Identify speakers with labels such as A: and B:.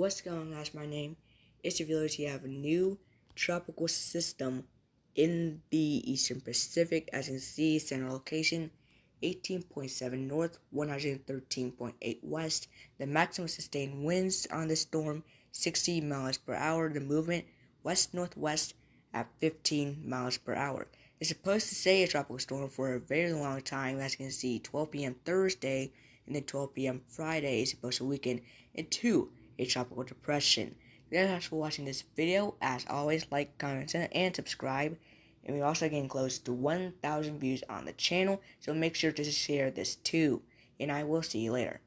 A: What's going on, guys? My name is revealed to have a new tropical system in the Eastern Pacific. As you can see, center location 18.7 north, 113.8 west. The maximum sustained winds on this storm 60 miles per hour. The movement west-northwest at 15 miles per hour. It's supposed to stay a tropical storm for a very long time. As you can see, 12 p.m. Thursday and then 12 p.m. Friday is supposed to weaken into a tropical depression. Thanks for watching this video. As always, like, comment, and subscribe. And we're also getting close to 1,000 views on the channel, so make sure to share this too. And I will see you later.